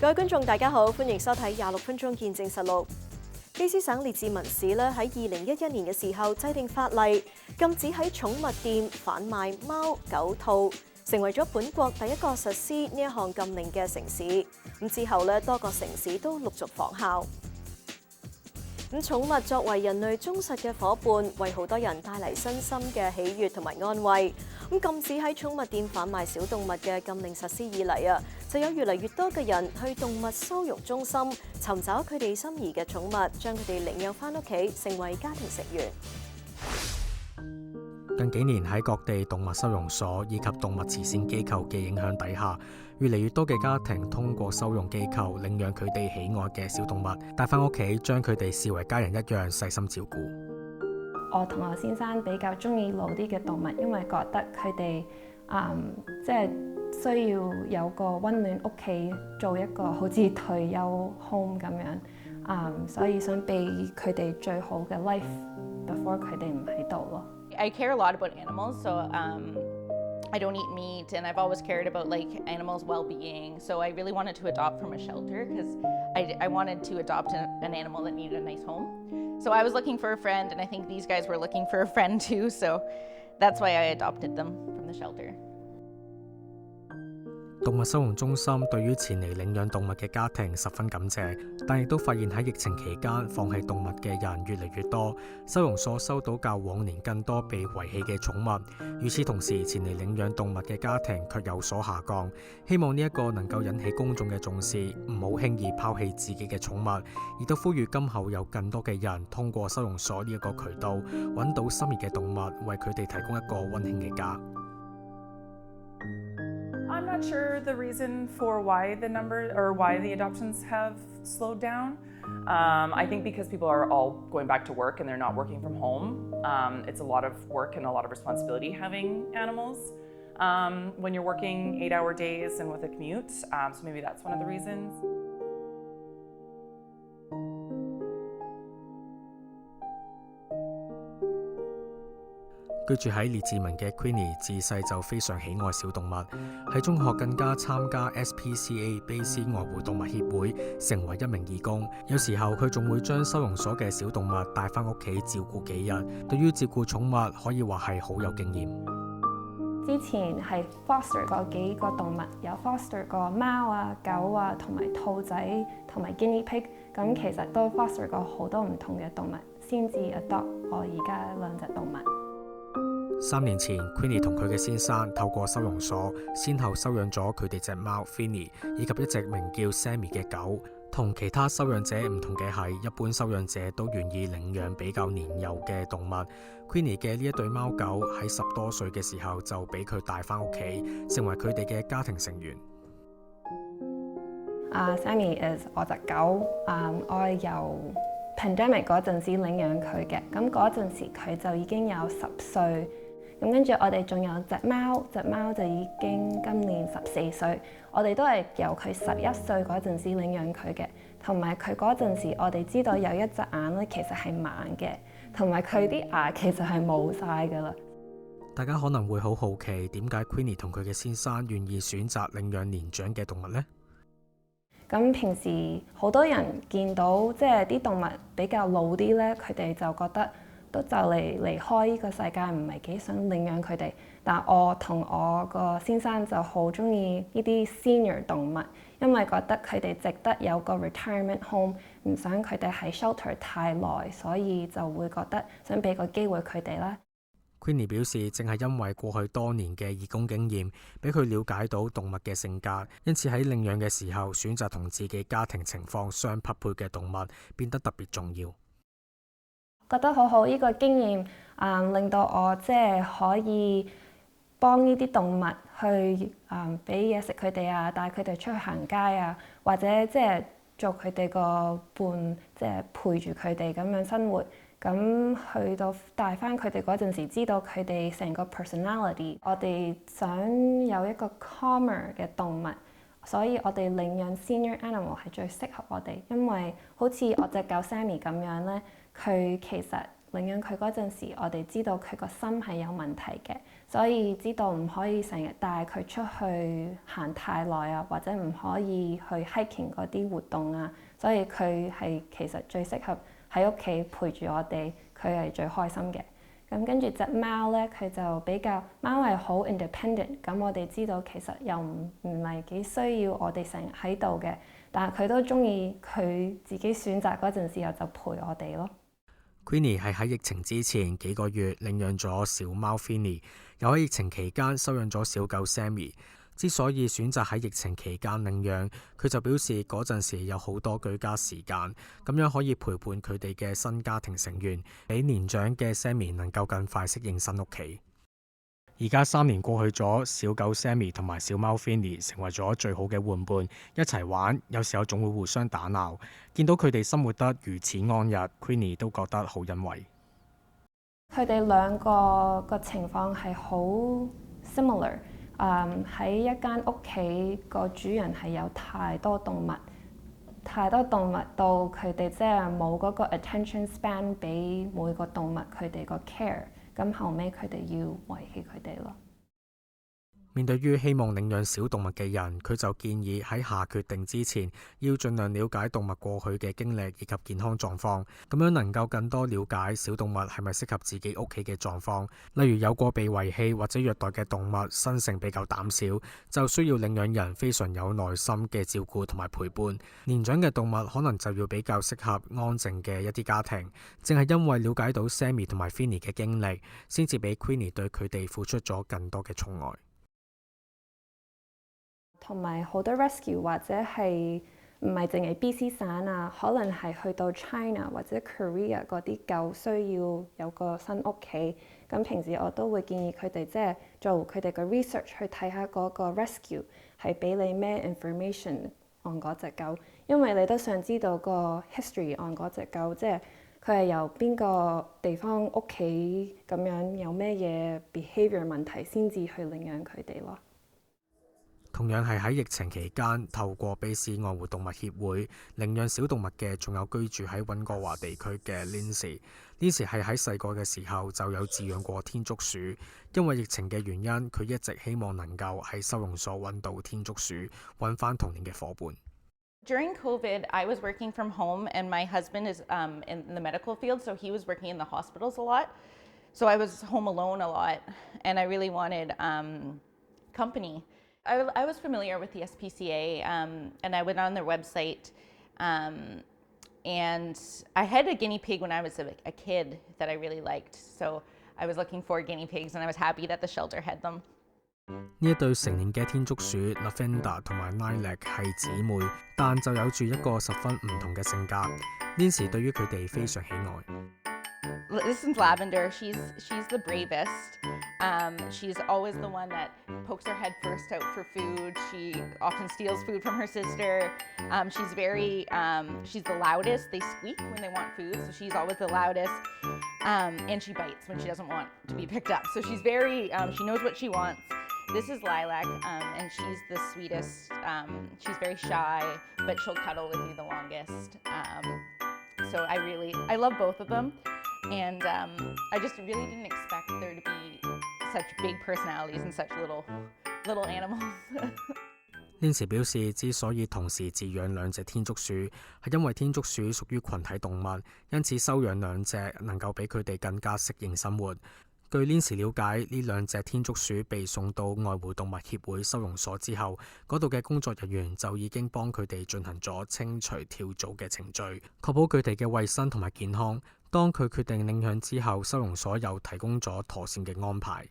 各位觀眾大家好，歡迎收睇26分鐘見證實錄。卑詩省列治文市咧喺2011年嘅時候制定法例，禁止喺寵物店販賣貓狗兔，成為咗本國第一個實施呢一項禁令嘅城市。咁之後咧，多個城市都陸續仿效。咁寵物作為人類忠實嘅伙伴，為好多人帶嚟身心嘅喜悅同埋安慰。咁禁止喺寵物店販賣小動物嘅禁令實施以嚟啊，就有越嚟越多嘅人去動物收容中心尋找佢哋心儀嘅寵物，將佢哋領養返屋企，成為家庭成員。近幾年喺各地動物收容所以及動物慈善機構嘅影響底下，越嚟越多嘅家庭通過收容機構領養佢哋喜愛嘅小動物，帶返屋企，將佢哋視為家人一樣細心照顧。我同我先生比較中意老啲嘅動物，因為覺得佢哋即係需要有個溫暖屋企，做一個好似退休 home 咁樣，所以想俾佢哋最好嘅 life before 佢哋唔喺度咯。I care a lot about animals, so I don't eat meat, and I've always cared about like animals' well-being. So I really wanted to adopt from a shelter because I wanted to adopt an animal that needed a nice home. So I was looking for a friend, and I think these guys were looking for a friend too. So that's why I adopted them from the shelter. 動物收容中心對於前嚟領養動物嘅家庭十分感謝，但亦都發現喺疫情期間放棄動物嘅人越嚟越多，收容所收到較往年更多被遺棄嘅寵物。與此同時，前嚟領養動物嘅家庭卻有所下降。希望呢一個能夠引起公眾嘅重視，唔好輕易拋棄自己嘅寵物，亦都呼籲今後有更多嘅人通過收容所呢一個渠道揾到心儀嘅動物，為佢哋提供一個溫馨嘅家。I'm not sure the reason for why the number or why the adoptions have slowed down. I think because people are all going back to work and they're not working from home. It's a lot of work and a lot of responsibility having animals when you're working 8-hour days and with a commute. So maybe that's one of the reasons. 居住喺列治文嘅 Queenie 自細就非常喜愛小動物，喺中學更加參加 SPCA 卑詩愛護動物協會，成為一名義工。有時候佢仲會將收容所嘅小動物帶返屋企照顧幾日。對於照顧寵物可以話係好有經驗。之前係 foster 過幾個動物，有 foster 過貓啊、狗啊，同埋兔仔，同埋 guinea pig。咁其實都 foster 過好多唔同嘅動物，先至 adopt 我而家兩隻動物。3年前 ，Queenie 同佢嘅先生透過收容所，先後收養咗佢哋隻貓 Finny 以及一隻名叫 Sammy 嘅狗。同其他收養者唔同嘅係，一般收養者都願意領養比較年幼嘅動物。Queenie 嘅呢一對貓狗喺10多歲嘅時候就俾佢帶返屋企，成為佢哋嘅家庭成員。Sammy is 我隻狗，我由 pandemic 嗰陣時領養佢嘅，咁嗰陣時佢就已經有10歲。咁跟住我哋仲有隻貓，隻貓就已經今年14歲。我哋都係由佢11歲嗰陣時領養佢嘅，同埋佢嗰陣時我哋知道有一隻眼咧其實係盲嘅，同埋佢啲牙其實係冇晒㗎啦。大家可能會好好奇點解 Queenie 同佢嘅先生願意選擇領養年長嘅動物呢？咁平時好多人見到即係啲動物比較老啲咧，佢哋就覺得都就嚟離開呢個世界，唔係幾想領養佢哋。但我同我個先生就好中意呢啲 senior 動物，因為覺得佢哋值得有個 retirement home， 唔想佢哋喺 shelter 太耐，所以就會覺得想俾個機會佢哋啦。Queenie 表示，正係因為過去多年嘅義工經驗，俾佢了解到動物嘅性格，因此喺領養嘅時候選擇同自己家庭情況相匹配嘅動物，變得特別重要。覺得好好，呢個經驗令到我即係可以幫呢啲動物去俾嘢食佢哋啊，帶佢哋出去行街啊，或者即係做佢哋個伴，即係陪住佢哋咁樣生活。咁去到帶翻佢哋嗰陣時，知道佢哋成個 personality， 我哋想有一個 calmer 嘅動物，所以我哋領養 senior animal 係最適合我哋，因為好似我隻狗 Sammy 咁樣咧，佢其實領養佢嗰陣時，我哋知道佢個心係有問題嘅，所以知道唔可以成日帶佢出去行太耐啊，或者唔可以去 hiking 嗰啲活動啊，所以佢係其實最適合喺屋企陪住我哋，佢係最開心嘅。咁跟住隻貓咧，佢就比較貓係好 independent， 咁我哋知道其實又唔係幾需要我哋成日喺度嘅，但係佢都中意佢自己選擇嗰陣時候就陪我哋咯。Queenie 係喺疫情之前幾個月領養咗小貓 Finny， 又喺疫情期間收養咗小狗 Sammy。之所以選擇喺疫情期間領養，佢就表示嗰陣時有好多居家時間，咁樣可以陪伴佢哋嘅新家庭成員，俾年長嘅 Sammy 能夠更快適應新屋企。而家3年過去咗，小狗 Sammy 同埋小貓 Finny 成為咗最好嘅玩伴，一齊玩，有時候仲會互相打鬧。見到佢哋生活得如此安逸， Queenie 都覺得好欣慰。佢哋兩個個情況係好 similar。喺一間屋企，個主人係有太多動物到佢哋即係冇嗰個 attention span 俾每個動物佢哋個 care， 咁後尾佢哋要遺棄佢哋咯。面對於希望領養小動物嘅人，佢就建議喺下決定之前，要盡量了解動物過去嘅經歷以及健康狀況，咁樣能夠更多了解小動物係咪適合自己屋企嘅狀況。例如有過被遺棄或者虐待嘅動物，生性比較膽小，就需要領養人非常有耐心嘅照顧同埋陪伴。年長嘅動物可能就要比較適合安靜嘅一啲家庭。正係因為了解到 Sammy 同埋 Finny 嘅經歷，先至俾 Queenie 對佢哋付出咗更多嘅寵愛。同埋好多 rescue 或者係唔係淨係 BC 省啊，可能係去到 China 或者 Korea 嗰啲狗需要有個新屋企。咁平時我都會建議佢哋即係做佢哋嘅 research 去睇下嗰個 rescue 係俾你咩 information on 嗰隻狗，因為你都想知道個 history on 嗰隻狗，即係佢係由邊個地方屋企咁樣有咩嘢 behavior 問題先至去領養佢哋咯。同樣係喺疫情期間，透過卑斯愛護動物協會領養小動物嘅，仲有居住喺溫哥華地區嘅 Lindsay。Lindsay 係喺細個嘅時候就有飼養過天竺鼠，因為疫情嘅原因，佢一直希望能夠喺收容所揾到天竺鼠，揾翻童年嘅伙伴。During COVID, I was working from home, and my husband is in the medical field, so he was working in the hospitals a lot. So I was home alone a lot, and I really wanted company. I was familiar with the SPCA, and I went on their website, and I had a guinea pig when I was a kid that I really liked. So I was looking for guinea pigs, and I was happy that the shelter had them. 呢一對成年嘅天竺鼠 Lavender 同埋 Lilac 係姊妹，但就有住一個十分唔同嘅性格。Nancy 對於佢哋非常喜愛。This is Lavender. She's the bravest. She's always the one that pokes her head first out for food. She often steals food from her sister. She's the loudest. They squeak when they want food, so she's always the loudest. And she bites when she doesn't want to be picked up. So she's she knows what she wants. This is Lilac, and she's the sweetest. She's very shy, but she'll cuddle with you the longest. So I love both of them. And I just really didn't expect there to be such big personalities and such little animals. Nancy 表示，之所以同時飼養兩隻天竺鼠，係因為天竺鼠屬於群體動物，因此收養兩隻能夠俾佢哋更加適應生活。據 Nancy 了解，呢兩隻天竺鼠被送到愛護動物協會收容所之後，嗰度嘅工作人員就已經幫佢哋進行咗清除跳蚤嘅程序，確保佢哋嘅衛生同埋健康。當佢決定領養之後，收容所又提供咗妥善嘅安排。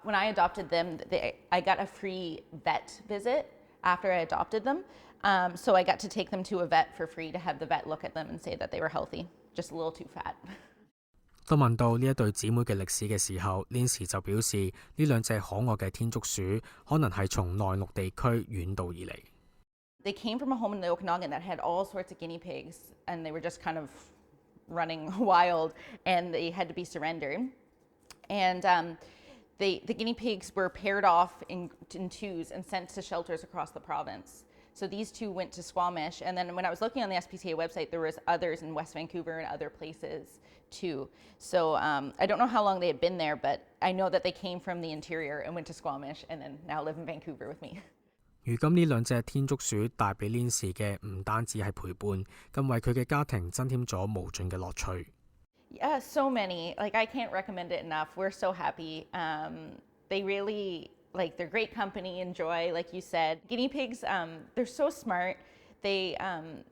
When I adopted them, I got a free vet visit after I adopted them. So I got to take them to a vet for free to have the vet look at them and say that they were healthy, just a little too fat. 當問到呢一對姊妹嘅歷史嘅時候 ，Nancy 就表示呢兩隻可愛嘅天竺鼠可能係從內陸地區遠道而嚟。They came from a home in the Okanagan that had all sorts of guinea pigs, and they were just kind of running wild, and they had to be surrendered. And the guinea pigs were paired off in twos and sent to shelters across the province. So these two went to Squamish, and then when I was looking on the SPCA website, there was others in West Vancouver and other places too. So I don't know how long they had been there, but I know that they came from the interior and went to Squamish, and then now live in Vancouver with me. 如今呢兩隻天竺鼠帶俾 Nancy 嘅唔單止係陪伴，更為佢嘅家庭增添咗無盡嘅樂趣。Yeah, so many. Like I can't recommend it enough. We're so happy. They really they're great company and joy, like you said. Guinea pigs, they're so smart. They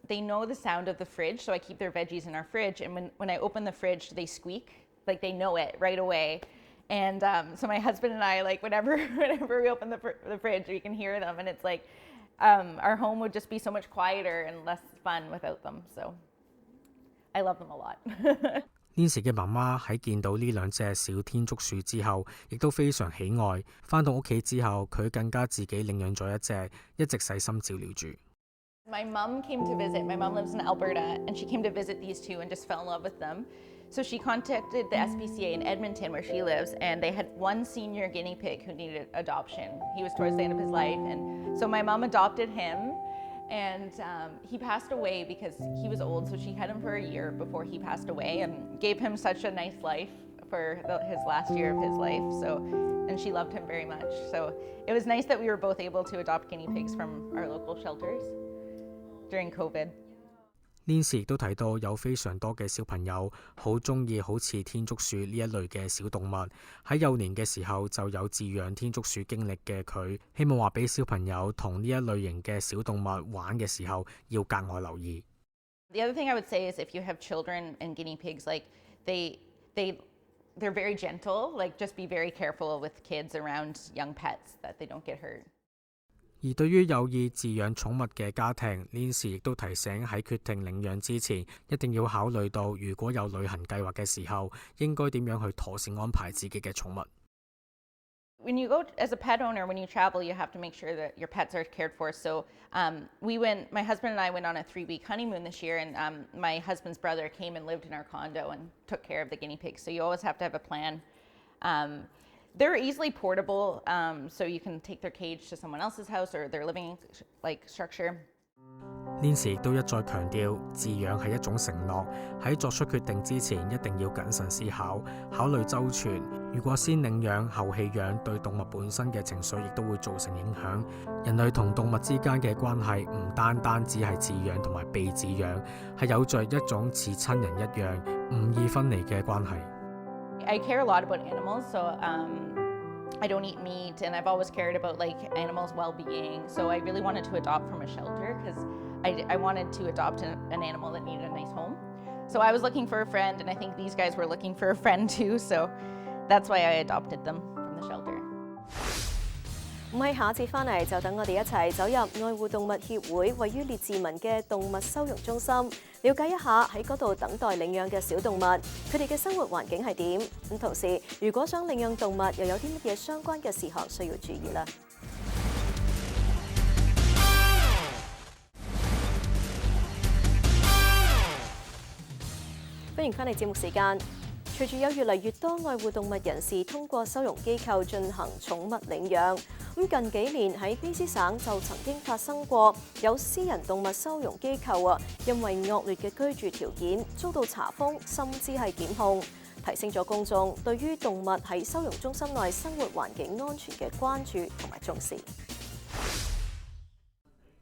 know the sound of the fridge, so I keep their veggies in our fridge. And when I open the fridge, they squeak, like they know it right away. And so my husband and I, like whenever we open the fridge, we can hear them, and it's like our home would just be so much quieter and less fun without them. So I love them a lot. Nancy 嘅媽媽喺見到呢兩隻小天竺鼠之後，亦都非常喜愛。返到屋企之後，佢更加自己領養咗一隻，一直細心照料住。My mom came to visit. My mom lives in Alberta, and she came to visit these two and just fell in love with them. So she contacted the SPCA in Edmonton, where she lives, and they had one senior guinea pig who needed adoption. He was towards the end of his life, and so my mom adopted him. And he passed away because he was old, so she had him for a year before he passed away and gave him such a nice life for his last year of his life. And she loved him very much. So it was nice that we were both able to adopt guinea pigs from our local shelters during COVID. Nancy 亦都提到有非常多嘅小朋友好鍾意好似天竺鼠呢一類嘅小動物，喺幼年嘅時候就有飼養天竺鼠經歷嘅佢，希望話俾小朋友同呢一類型嘅小動物玩嘅時候要格外留意。The other thing I would say is if you have children and guinea pigs, like they're very gentle, like just be very careful with kids around young pets that they don't get hurt. 而對於有意飼養寵物嘅家庭 ，Nancy 亦都提醒喺決定領養之前，一定要考慮到如果有旅行計劃嘅時候，應該點樣去妥善安排自己嘅寵物。When you go as a pet owner, when you travel, you have to make sure that your pets are cared for. So my husband and I went on a 3-week honeymoon this year, and my husband's brother came and lived in our condo and took care of the guinea pigs. So you always have to have a plan. They're easily portable, so you can take their cage to someone else's house or their living structure. Nancy 亦都一再強調，飼養係一種承諾，喺作出決定之前一定要謹慎思考，考慮周全。如果先領養後棄養，對動物本身嘅情緒亦都會造成影響。人類同動物之間嘅關係唔單單只係飼養同埋被飼養，係有着一種似親人一樣唔易分離嘅關係。I care a lot about animals, so I don't eat meat, and I've always cared about animals' well-being. So I really wanted to adopt from a shelter because I wanted to adopt an animal that needed a nice home. So I was looking for a friend, and I think these guys were looking for a friend too. So that's why I adopted them from the shelter. 咁喺下一節翻嚟就等我哋一齊走入愛護動物協會位於列治文嘅動物收容中心，了解一下喺嗰度等待領養嘅小動物，佢哋嘅生活環境係點。咁同時，如果想領養動物，又有啲乜嘢相關嘅事項需要注意啦？歡迎翻嚟節目時間。隨住有越嚟越多愛護動物人士通過收容機構進行寵物領養，咁近幾年喺卑詩省就曾經發生過有私人動物收容機構因為惡劣嘅居住條件遭到查封，甚至係檢控，提升咗公眾對於動物喺收容中心內生活環境安全嘅關注同埋重視。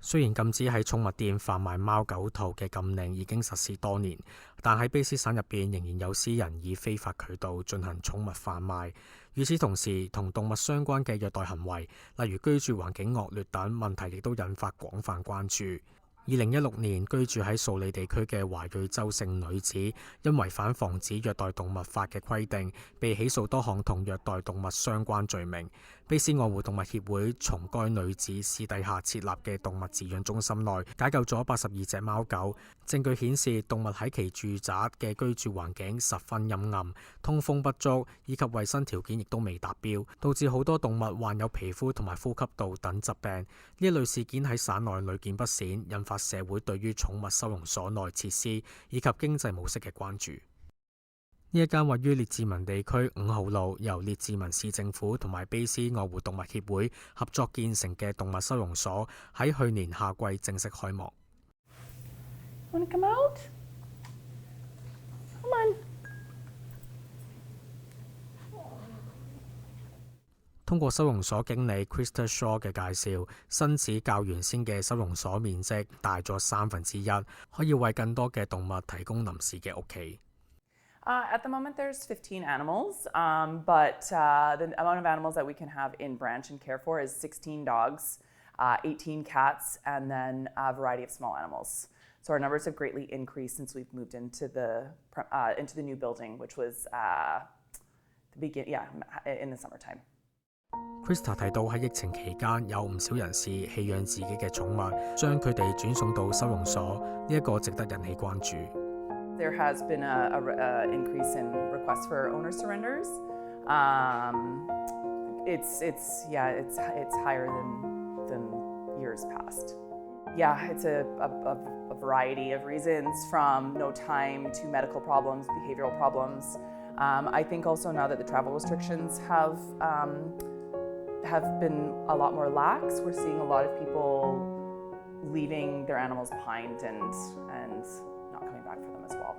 雖然禁止喺寵物店販賣貓狗兔嘅禁令已經實施多年，但喺卑詩省入邊仍然有私人以非法渠道進行寵物販賣。與此同時，同動物相關嘅虐待行為，例如居住環境惡劣等問題，亦都引發廣泛關注。2016年，居住喺素里地區嘅華裔周姓女子，因違反防止虐待動物法嘅規定，被起訴多項同虐待動物相關罪名。卑詩愛護動物協會從該女子私底下設立嘅動物飼養中心內解救咗82隻貓狗。證據顯示，動物喺其住宅嘅居住環境十分陰暗，通風不足，以及衛生條件亦都未達標，導致好多動物患有皮膚同埋呼吸道等疾病。呢一類事件喺省內屢見不鮮，引發社會對於寵物收容所內設施以及經濟模式嘅關注。呢一間位於列治文地區5號路，由列治文市政府同埋卑斯愛護動物協會合作建成嘅動物收容所，喺去年夏季正式開幕。Wanna come out? Come on. 通過收容所經理 Krista Shaw 嘅介紹，新址較原先嘅收容所面積大咗1/3，可以為更多嘅動物提供臨時嘅屋企。At the moment, there's 15 animals, but the amount of animals that we can have in branch and care for is 16 dogs, 18 cats, and then a variety of small animals. So our numbers have greatly increased since we've moved into the new building, which was in the summertime. Krista 提到喺疫情期間有唔少人士棄養自己嘅寵物，將佢哋轉送到收容所，呢一個值得引起關注。There has been an increase in requests for owner surrenders. It's higher than years past. Yeah, it's a variety of reasons, from no time to medical problems, behavioral problems. I think also now that the travel restrictions have been a lot more lax, we're seeing a lot of people leaving their animals behind and not coming back for them as well.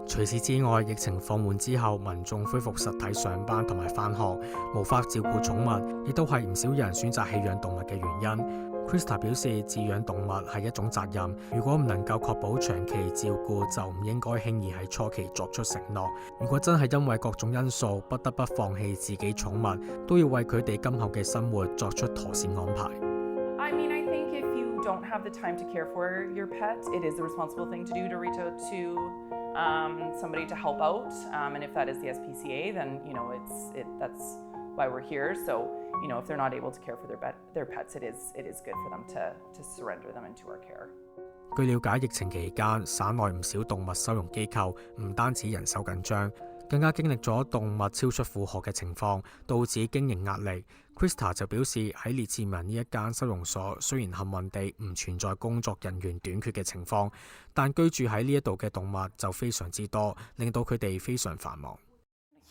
除此之外，疫情放緩之後，民眾恢復實體上班同埋返學，無法照顧寵物，亦都係唔少人選擇棄養動物嘅原因。Krista 表示，飼養動物係一種責任，如果唔能夠確保長期照顧，就唔應該輕易喺初期作出承諾。如果真係因為各種因素不得不放棄自己寵物，都要為佢哋今後嘅生活作出妥善安排。I think if you don't have the time to care for your pet, it is the responsible thing to do to reach out to somebody to help out. And if that is the SPCA, then that's why we're here. So if they're not able to care for their pets, it is good for them to surrender them into our care. 據了解，疫情期間，省內唔少動物收容機構唔單止人手緊張，更加經歷咗動物超出負荷嘅情況，導致經營壓力。Krista 就表示，喺列治文呢一間收容所，雖然幸運地唔存在工作人員短缺嘅情況，但居住喺呢一度嘅動物就非常之多，令到佢哋非常繁忙。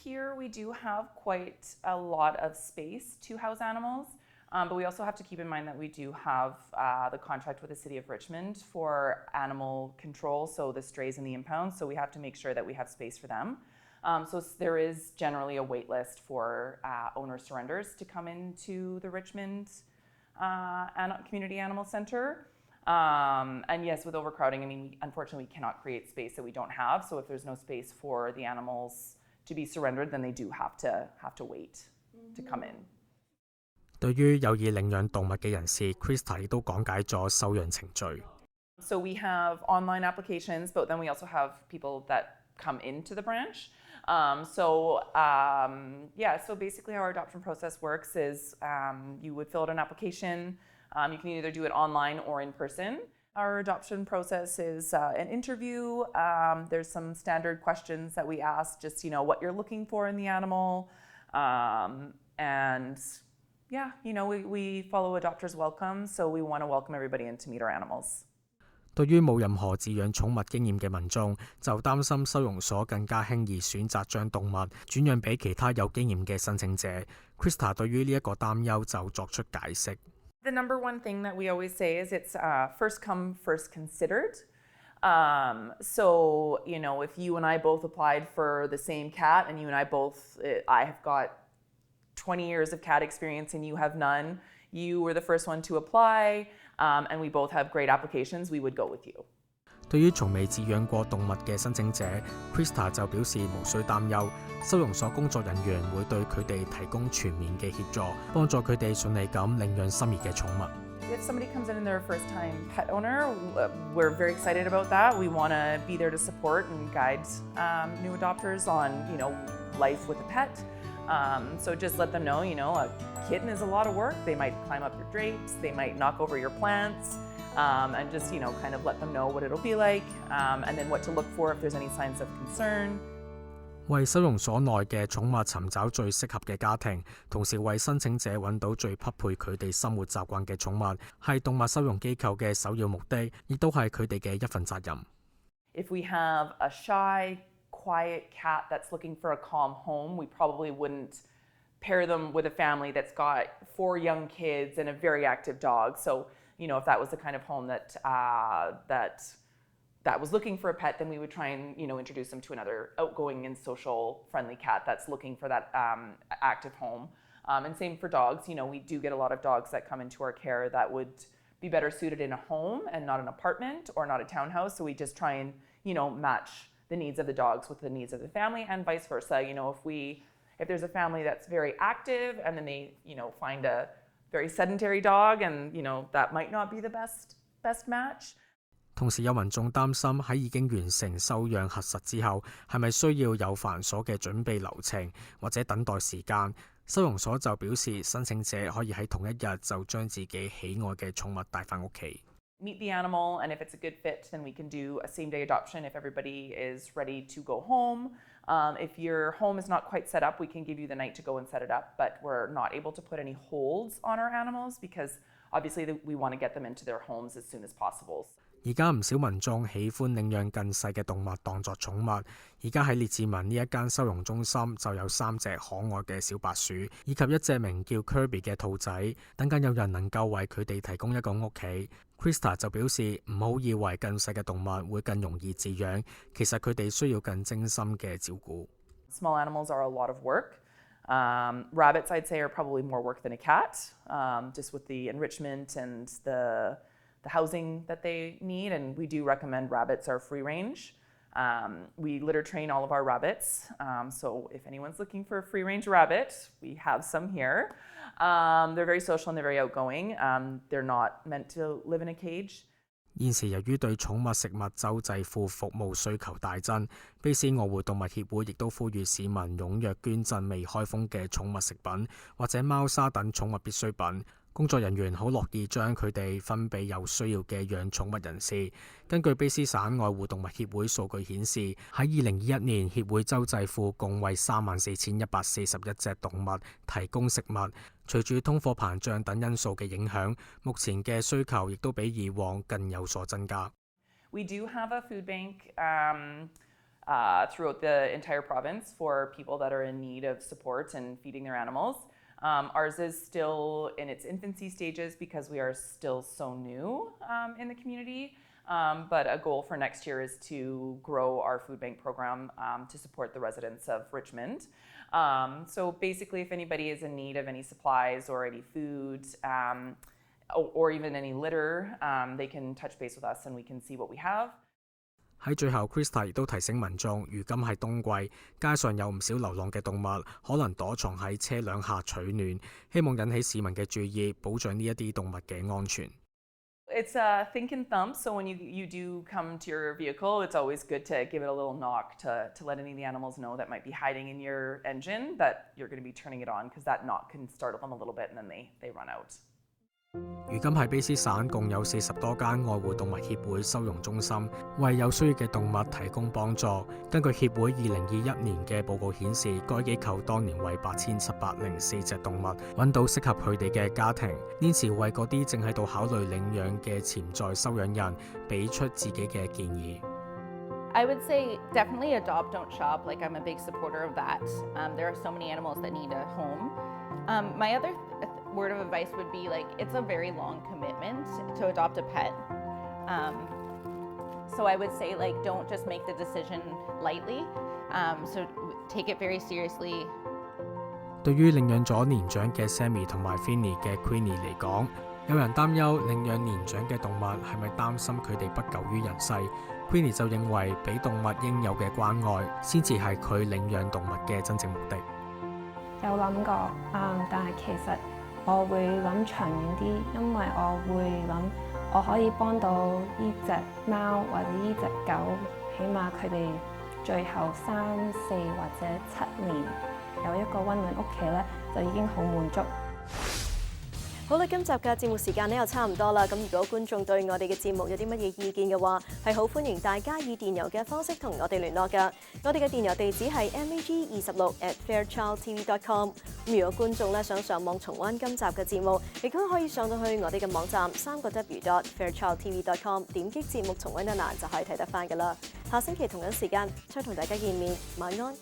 Here we do have quite a lot of space to house animals, but we also have to keep in mind that we do have the contract with the City of Richmond for animal control, so the strays and the impounds, so we have to make sure that we have space for them. So there is generally a wait list for owner surrenders to come into the Richmond Community Animal Centre. And yes, with overcrowding, unfortunately we cannot create space that we don't have, so if there's no space for the animals to be surrendered, then they do have to wait to come in. 對於有意領養動物嘅人士 ，Krista 亦都講解咗收養程序。So we have online applications, but then we also have people that come into the branch. So basically how our adoption process works is you would fill out an application. You can either do it online or in person. Our adoption process is an interview. There's some standard questions that we ask, just what you're looking for in the animal, we follow adopters welcome, so we want to welcome everybody in to meet our animals. 對於冇任何飼養寵物經驗嘅民眾，就擔心收容所更加輕易選擇將動物轉讓俾其他有經驗嘅申請者。Krista 對於呢一個擔憂就作出解釋。The number one thing that we always say is it's first come, first considered. So, if you and I both applied for the same cat and you and I have got 20 years of cat experience and you have none, you were the first one to apply, and we both have great applications, we would go with you. 對於從未飼養過動物嘅申請者 ，Krista 就表示無需擔憂，收容所工作人員會對佢哋提供全面嘅協助，幫助佢哋順利咁領養心儀嘅寵物。If somebody comes in and they're a first-time pet owner, we're very excited about that. We want to be there to support and guide new adopters on, life with a pet. So just let them know, a kitten is a lot of work. They might climb up your drapes, they might knock over your plants, and just, kind of let them know what it'll be like, and then what to look for if there's any signs of concern. 為收容所內嘅寵物尋找最適合嘅家庭，同時為申請者揾到最匹配佢哋生活習慣嘅寵物，係動物收容機構嘅首要目的，亦都係佢哋嘅一份責任。If we have a shy, quiet cat that's looking for a calm home, we probably wouldn't pair them with a family that's got 4 young kids and a very active dog. So, if that was the kind of home that was looking for a pet, then we would try and, introduce them to another outgoing and social friendly cat that's looking for that active home. And same for dogs. We do get a lot of dogs that come into our care that would be better suited in a home and not an apartment or not a townhouse. So we just try and, match the needs of the dogs with the needs of the family and vice versa. If there's a family that's very active and then they, find a very sedentary dog and, that might not be the best match. 同時有民眾擔心喺已經完成收養核實之後，係咪需要有繁瑣嘅準備流程或者等待時間？收容所就表示，申請者可以喺同一日就將自己喜愛嘅寵物帶返屋企。Meet the animal, and if it's a good fit, then we can do a same-day adoption if everybody is ready to go home. If your home is not quite set up, we can give you the night to go and set it up, but we're not able to put any holds on our animals because obviously we want to get them into their homes as soon as possible. 而家唔少民眾喜歡領養更細嘅動物當作寵物。而家喺列治文呢一間收容中心就有3隻可愛嘅小白鼠，以及一隻名叫 Kirby 嘅兔仔，等緊有人能夠為佢哋提供一個屋企。Krista 就表示唔好以為更細嘅動物會更容易飼養，其實佢哋需要更精心嘅照顧。Small animals are a lot of work. Rabbits, I'd say, are probably more work than a cat, just with the enrichment and the housing that they need, and we do recommend rabbits are free range. We litter train all of our rabbits, so if anyone's looking for a free range rabbit, we have some here. They're very social and they're very outgoing. They're not meant to live in a cage. 現時由於對寵物食物周濟庫服務需求大增，卑斯愛護動物協會亦都呼籲市民踴躍捐贈未開封嘅寵物食品或者貓砂等寵物必需品。工作人員好樂意將佢哋分俾有需要嘅養寵物人士。根據卑斯省愛護動物協會數據顯示，喺2021年協會周濟庫共為34,141隻動物提供食物。隨住通貨膨脹等因素嘅影響，目前嘅需求亦都比以往更有所增加。We do have a food bank throughout the entire province for people that are in need of support and feeding their animals. Ours is still in its infancy stages because we are still so new in the community. But a goal for next year is to grow our food bank program to support the residents of Richmond. So basically, if anybody is in need of any supplies or any food or even any litter, they can touch base with us and we can see what we have. 喺最後 ，Krista 亦都提醒民眾，如今係冬季，街上有唔少流浪嘅動物，可能躲藏喺車輛下取暖，希望引起市民嘅注意，保障呢一啲動物嘅安全。It's a think and thump, so when you do come to your vehicle, it's always good to give it a little knock to let any of the animals know that might be hiding in your engine that you're going to be turning it on, because that knock can startle them a little bit and then they run out. 如今喺卑斯省共有40多間愛護動物協會收容中心，為有需要嘅動物提供幫助。根據協會2021年嘅報告顯示，該機構當年為8,704隻動物揾到適合佢哋嘅家庭。呢時為嗰啲正喺度考慮領養嘅潛在收養人，俾出自己嘅建議。I would say definitely adopt, don't shop. Like, I'm a big supporter of that. There are so many animals that need a home. My other word of advice would be, like, it's a very long commitment to adopt a pet. So I would say, like, don't just make the decision lightly. So take it very seriously. 對於領養咗年長嘅 Sammy 同埋 Finny 嘅 Queenie 嚟講，有人擔憂領養年長嘅動物係咪擔心佢哋不久於人世。Queenie 就認為俾動物應有嘅關愛，先至係佢領養動物嘅真正目的。有諗過，但係其實我會諗長遠啲，因為我會諗我可以幫到呢隻貓或者呢隻狗，起碼佢哋最後3、4或者7年有一個溫暖屋企咧，就已經好滿足。好啦，今集嘅節目時間呢又差唔多啦。咁如果觀眾對我哋嘅節目有啲乜嘢意見嘅話，係好歡迎大家以電郵嘅方式同我哋聯絡㗎。我哋嘅電郵地址係 mag26@fairchildtv.com。咁如果觀眾咧想上網重溫今集嘅節目，亦都可以上到去我哋嘅網站3w.fairchildtv.com， 點擊節目重溫一欄就可以睇得翻㗎啦。下星期同樣時間再同大家見面，晚安。